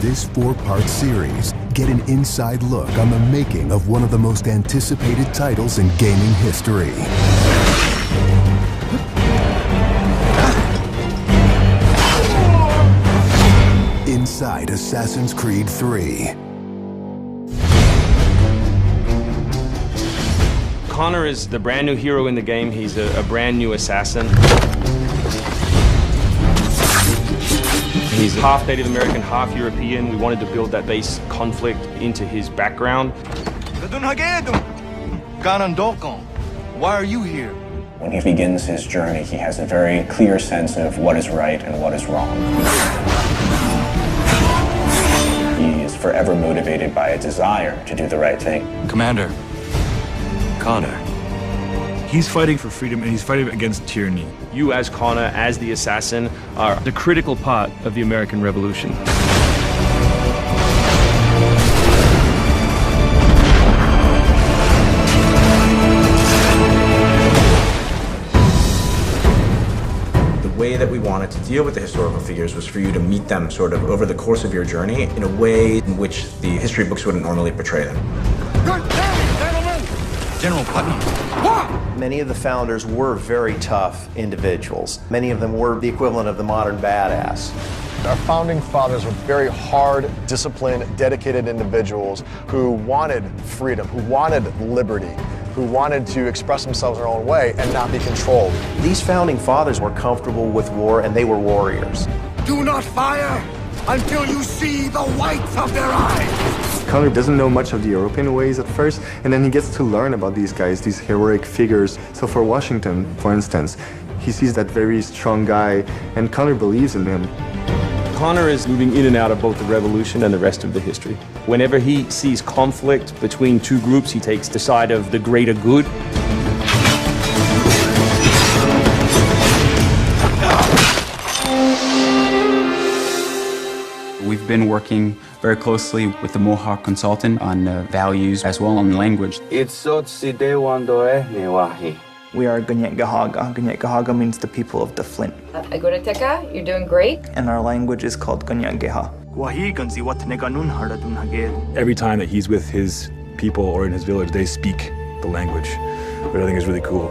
this 4-part series, get an inside look on the making of one of the most anticipated titles in gaming history. Inside Assassin's Creed 3. Connor is the brand new hero in the game. He's a brand new assassin. He's half Native American, half European. We wanted to build that base conflict into his background. Why are you here? When he begins his journey, he has a very clear sense of what is right and what is wrong. He is forever motivated by a desire to do the right thing. Commander, Connor. He's fighting for freedom and he's fighting against tyranny. You as Connor, as the assassin, are The critical part of the American Revolution. The way that we wanted to deal with the historical figures was for you to meet them sort of over the course of your journey in a way in which the history books wouldn't normally portray them. General Putnam. Many of the founders were very tough individuals. Many of them were the equivalent of the modern badass. Our founding fathers were very hard, disciplined, dedicated individuals who wanted freedom, who wanted liberty, who wanted to express themselves their own way and not be controlled. These founding fathers were comfortable with war, and they were warriors. Do not fire until you see the whites of their eyes. Connor doesn't know much of the European ways at first, and then he gets to learn about these guys, these heroic figures. So for Washington, for instance, he sees that very strong guy, and Connor believes in him. Connor is moving in and out of both the revolution and the rest of the history. Whenever he sees conflict between two groups, he takes the side of the greater good. We've been working very closely with the Mohawk consultant on values as well on language. We are Gunyet Gahaga. Gunyet Gahaga means the people of the Flint. Agurateka, you're doing great. And our language is called Gunyet Geha. Every time that he's with his people or in his village, they speak the language, which I think is really cool.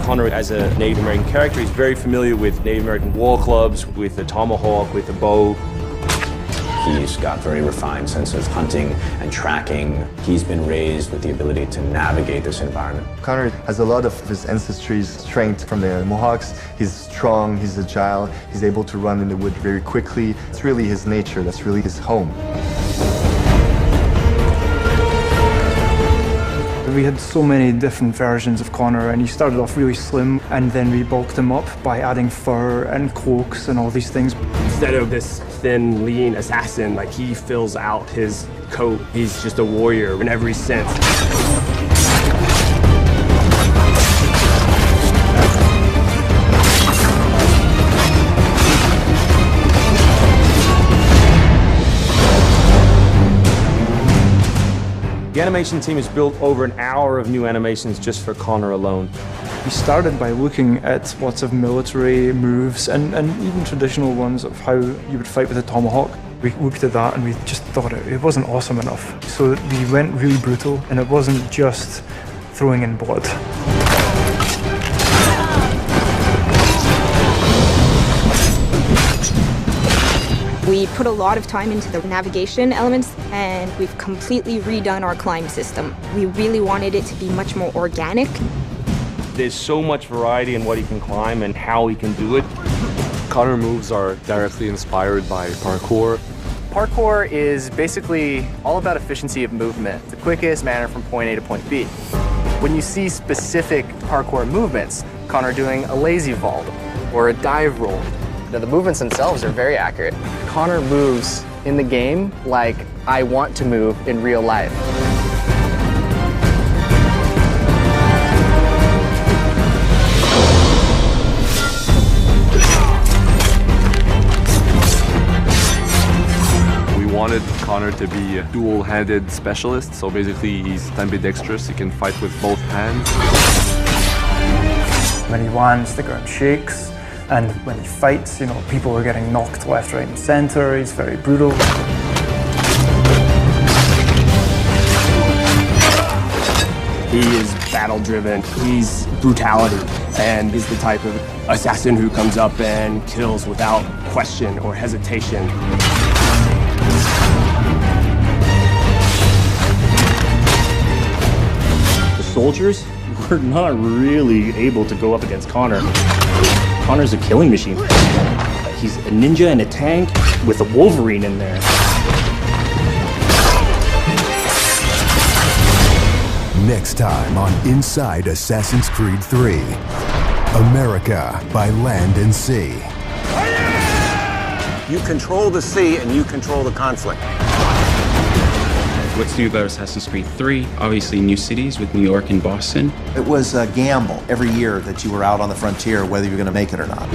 Connor, as a Native American character, is very familiar with Native American war clubs, with the tomahawk, with the bow. He's got very refined sense of hunting and tracking. He's been raised with the ability to navigate this environment. Connor has a lot of his ancestry's strength from the Mohawks. He's strong, he's agile, he's able to run in the wood very quickly. It's really his nature, that's really his home. We had so many different versions of Connor, and he started off really slim, and then we bulked him up by adding fur and cloaks and all these things. Instead of this thin, lean assassin, like he fills out his coat. He's just a warrior in every sense. The animation team has built over an hour of new animations just for Connor alone. We started by looking at lots of military moves and even traditional ones of how you would fight with a tomahawk. We looked at that and we just thought it wasn't awesome enough. So we went really brutal, and it wasn't just throwing in blood. We put a lot of time into the navigation elements, and we've completely redone our climb system. We really wanted it to be much more organic. There's so much variety in what he can climb and how he can do it. Connor moves are directly inspired by parkour. Parkour is basically all about efficiency of movement, the quickest manner from point A to point B. When you see specific parkour movements, Connor doing a lazy vault or a dive roll, the movements themselves are very accurate. Connor moves in the game like I want to move in real life. We wanted Connor to be a dual-handed specialist, so basically he's ambidextrous, he can fight with both hands. When he lands, the ground shakes. And when he fights, people are getting knocked left, right, and center. He's very brutal. He is battle-driven. He's brutality, and he's the type of assassin who comes up and kills without question or hesitation. The soldiers were not really able to go up against Connor. Connor's a killing machine. He's a ninja in a tank with a Wolverine in there. Next time on Inside Assassin's Creed 3, America by Land and Sea. You control the sea and you control the conflict. What's new about Assassin's Creed 3? Obviously new cities with New York and Boston. It was a gamble every year that you were out on the frontier, whether you were going to make it or not.